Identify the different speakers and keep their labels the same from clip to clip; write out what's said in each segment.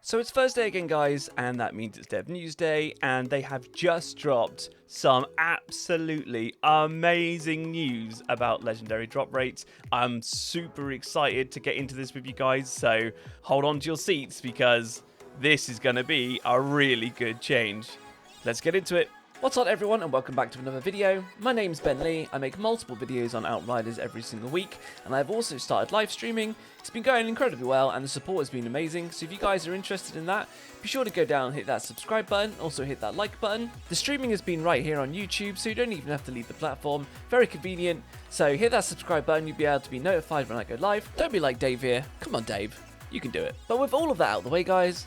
Speaker 1: So it's Thursday again, guys, and that means it's Dev News Day, and they have just dropped some absolutely amazing news about legendary drop rates. I'm super excited to get into this with you guys, so hold on to your seats because this is going to be a really good change. Let's get into it. What's up, everyone, and welcome back to another video. My name's Ben Lee. I make multiple videos on Outriders every single week, and I've also started live streaming. It's been going incredibly well, and the support has been amazing, so if you guys are interested in that, be sure to go down and hit that subscribe button, also hit that like button. The streaming has been right here on YouTube, so you don't even have to leave the platform. Very convenient, so hit that subscribe button, you'll be able to be notified when I go live. Don't be like Dave here. Come on, Dave. You can do it. But with all of that out of the way, guys,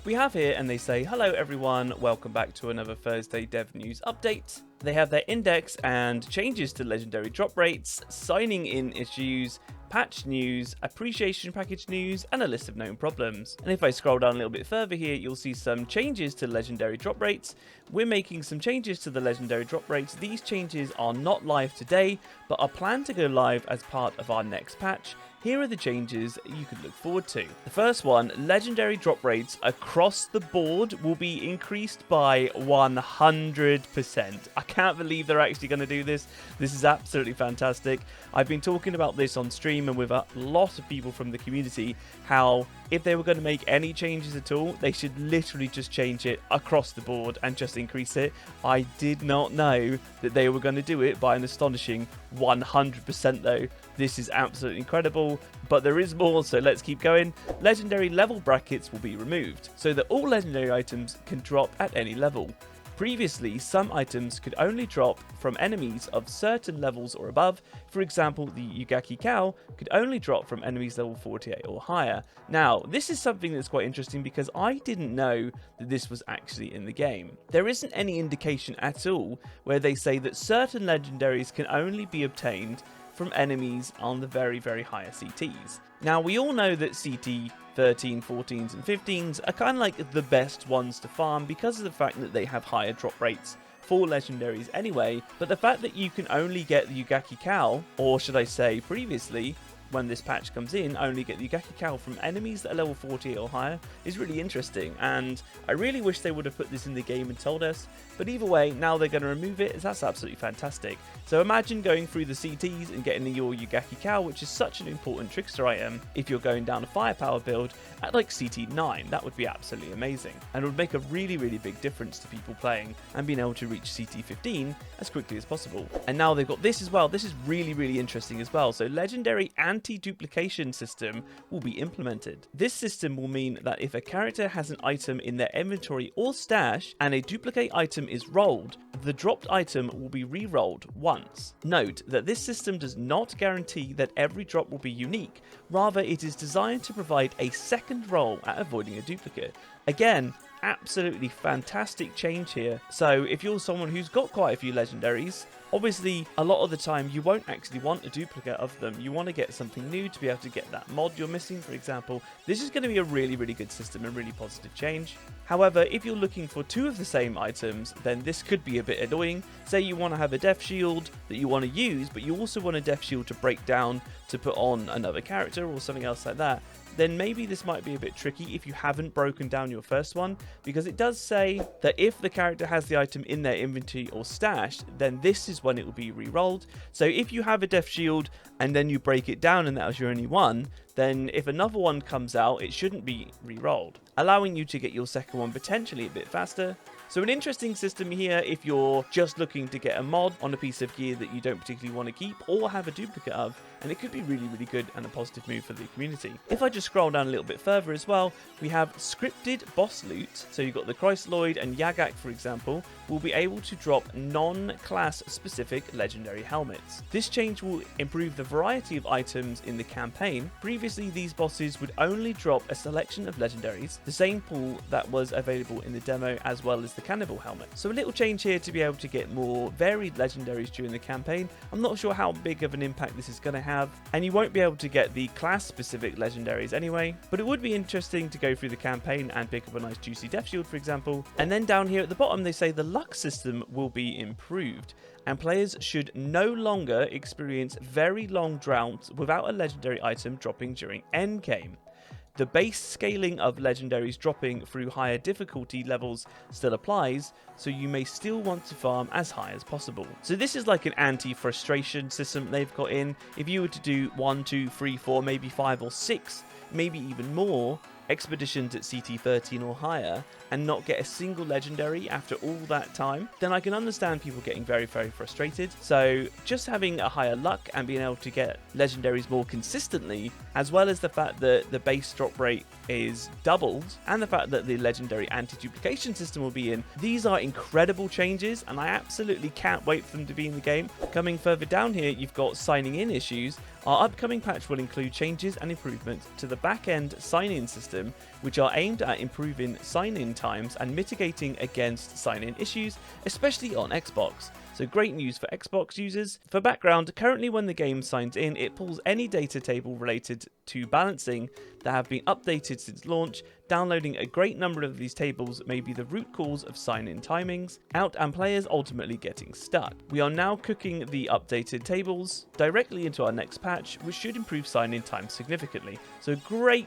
Speaker 1: we have here, and they say, hello everyone, welcome back to another Thursday Dev News update. They have their index and changes to legendary drop rates, signing in issues, patch news, appreciation package news, and a list of known problems. And if I scroll down a little bit further here, you'll see some changes to legendary drop rates. We're making some changes to the legendary drop rates. These changes are not live today, but are planned to go live as part of our next patch. Here are the changes you could look forward to. The first one, legendary drop rates across the board will be increased by 100%. I can't believe they're actually going to do this. This is absolutely fantastic. I've been talking about this on stream and with a lot of people from the community, how if they were going to make any changes at all, they should literally just change it across the board and just increase it. I did not know that they were going to do it by an astonishing 100% though. This is absolutely incredible, but there is more, so let's keep going. Legendary level brackets will be removed, so that all legendary items can drop at any level. Previously, some items could only drop from enemies of certain levels or above. For example, the Yugaki cow could only drop from enemies level 48 or higher. Now, this is something that's quite interesting because I didn't know that this was actually in the game. There isn't any indication at all where they say that certain legendaries can only be obtained from enemies on the very, very higher CTs. Now, we all know that CT 13, 14s, and 15s are kind of like the best ones to farm because of the fact that they have higher drop rates for legendaries anyway, but the fact that you can only get the Yugaki cow, or should I say previously, when this patch comes in, only get the Yugaki cow from enemies that are level 48 or higher is really interesting, and I really wish they would have put this in the game and told us, but either way, now they're going to remove it, that's absolutely fantastic. So imagine going through the CTs and getting your Yugaki cow, which is such an important Trickster item, if you're going down a firepower build at like CT 9, that would be absolutely amazing, and it would make a really, really big difference to people playing and being able to reach CT 15 as quickly as possible. And now they've got this as well. This is really, really interesting as well. So legendary AntiDuplication system will be implemented. This system will mean that if a character has an item in their inventory or stash and a duplicate item is rolled, the dropped item will be re-rolled once. Note that this system does not guarantee that every drop will be unique, rather it is designed to provide a second roll at avoiding a duplicate. Again, absolutely fantastic change here. So if you're someone who's got quite a few legendaries, obviously a lot of the time you won't actually want a duplicate of them. You want to get something new to be able to get that mod you're missing, for example. This is going to be a really, really good system and really positive change. However, if you're looking for two of the same items, then this could be a bit annoying. Say you want to have a death shield that you want to use, but you also want a death shield to break down to put on another character or something else like that, then maybe this might be a bit tricky if you haven't broken down your first one, because it does say that if the character has the item in their inventory or stash, then this is when it will be re-rolled. So if you have a death shield and then you break it down and that was your only one, then if another one comes out, it shouldn't be re-rolled, allowing you to get your second one potentially a bit faster. So an interesting system here if you're just looking to get a mod on a piece of gear that you don't particularly want to keep or have a duplicate of, and it could be really, really good and a positive move for the community. If I just scroll down a little bit further as well, we have scripted boss loot. So you've got the Chrysaloid and Yagak, for example, will be able to drop non-class specific legendary helmets. This change will improve the variety of items in the campaign. Previously, these bosses would only drop a selection of legendaries, the same pool that was available in the demo as well as the cannibal helmet. So a little change here to be able to get more varied legendaries during the campaign. I'm not sure how big of an impact this is going to have, and you won't be able to get the class specific legendaries anyway, but it would be interesting to go through the campaign and pick up a nice juicy death shield, for example. And then down here at the bottom they say the luck system will be improved, and players should no longer experience very long droughts without a legendary item dropping during endgame. The base scaling of legendaries dropping through higher difficulty levels still applies, so you may still want to farm as high as possible. So this is like an anti-frustration system they've got in. If you were to do 1, 2, 3, 4, maybe 5 or 6, maybe even more expeditions at CT 13 or higher and not get a single legendary after all that time, then I can understand people getting very, very frustrated. So just having a higher luck and being able to get legendaries more consistently, as well as the fact that the base drop rate is doubled and the fact that the legendary anti-duplication system will be in, these are incredible changes and I absolutely can't wait for them to be in the game. Coming further down here, you've got signing in issues. Our upcoming patch will include changes and improvements to the back-end sign-in system, which are aimed at improving sign-in times and mitigating against sign-in issues, especially on Xbox. So great news for Xbox users. For background, currently when the game signs in, it pulls any data table related to balancing that have been updated since launch. Downloading a great number of these tables may be the root cause of sign-in timings out and players ultimately getting stuck. We are now cooking the updated tables directly into our next patch, which should improve sign-in time significantly. So great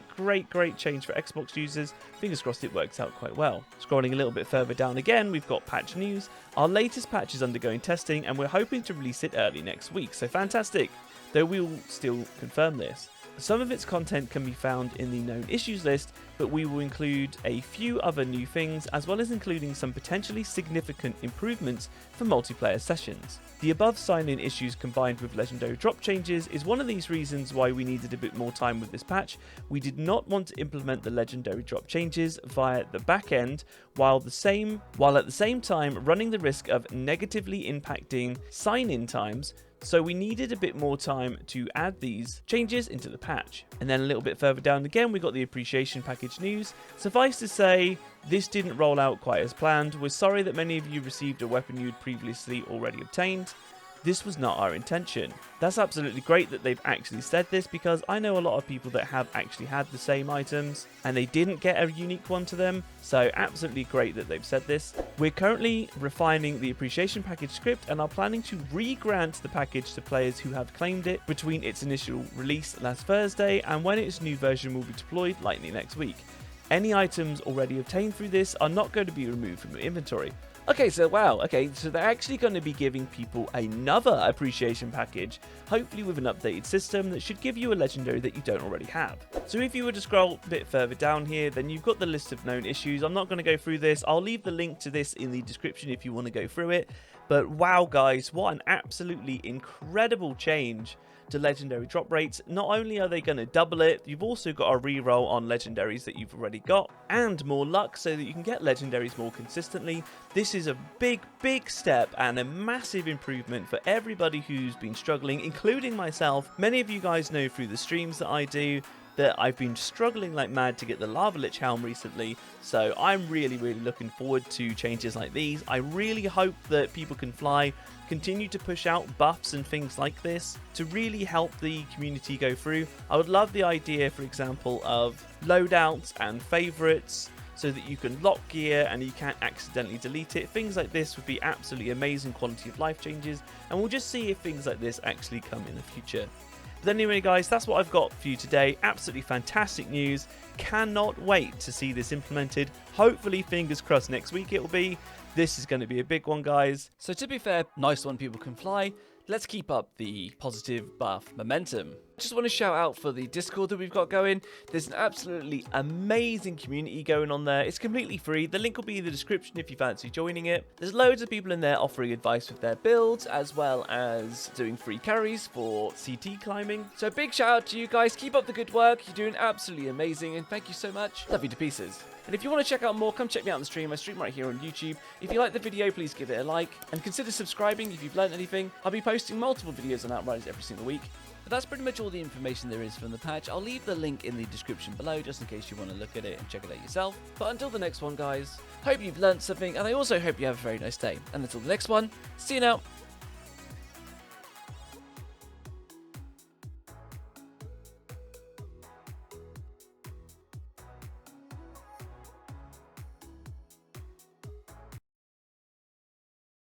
Speaker 1: change for Xbox users. Fingers crossed it works out quite well. Scrolling a little bit further down again, we've got patch news. Our latest patch is undergoing testing and we're hoping to release it early next week, so fantastic, though we will still confirm this. Some of its content can be found in the known issues list, but we will include a few other new things, as well as including some potentially significant improvements for multiplayer sessions. The above sign-in issues combined with legendary drop changes is one of these reasons why we needed a bit more time with this patch. We did not want to implement the legendary drop changes via the back end, while at the same time running the risk of negatively impacting sign-in times. So we needed a bit more time to add these changes into the patch. And then a little bit further down again, we got the appreciation package news. Suffice to say, this didn't roll out quite as planned. We're sorry that many of you received a weapon you'd previously already obtained. This was not our intention. That's absolutely great that they've actually said this, because I know a lot of people that have actually had the same items and they didn't get a unique one to them, so absolutely great that they've said this. We're currently refining the appreciation package script and are planning to re-grant the package to players who have claimed it between its initial release last Thursday and when its new version will be deployed likely next week. Any items already obtained through this are not going to be removed from your inventory. Okay, so wow, so they're actually going to be giving people another appreciation package, hopefully with an updated system that should give you a legendary that you don't already have. So if you were to scroll a bit further down here, then you've got the list of known issues. I'm not going to go through this. I'll leave the link to this in the description if you want to go through it. But wow, guys, what an absolutely incredible change to legendary drop rates. Not only are they going to double it, you've also got a reroll on legendaries that you've already got and more luck so that you can get legendaries more consistently. This is a big step and a massive improvement for everybody who's been struggling, including myself. Many of you guys know through the streams that I do that I've been struggling like mad to get the Lava Lich helm recently, so I'm really looking forward to changes like these. I really hope that people can fly continue to push out buffs and things like this to really help the community go through. I would love the idea, for example, of loadouts and favorites so that you can lock gear and you can't accidentally delete it. Things like this would be absolutely amazing quality of life changes, and we'll just see if things like this actually come in the future. But anyway, guys, that's what I've got for you today. Absolutely fantastic news. Cannot wait to see this implemented. Hopefully, fingers crossed, next week it will be. This is going to be a big one, guys. So to be fair, nice one, people can fly. Let's keep up the positive buff momentum. Just want to shout out for the Discord that we've got going. There's an absolutely amazing community going on there. It's completely free. The link will be in the description if you fancy joining it. There's loads of people in there offering advice with their builds, as well as doing free carries for CT climbing. So big shout out to you guys. Keep up the good work. You're doing absolutely amazing, and thank you so much. Love you to pieces. And if you want to check out more, come check me out on the stream. I stream right here on YouTube. If you like the video, please give it a like. And consider subscribing if you've learned anything. I'll be posting multiple videos on Outriders every single week. But that's pretty much all the information there is from the patch. I'll leave the link in the description below, just in case you want to look at it and check it out yourself. But until the next one, guys, hope you've learned something. And I also hope you have a very nice day. And until the next one, see you now.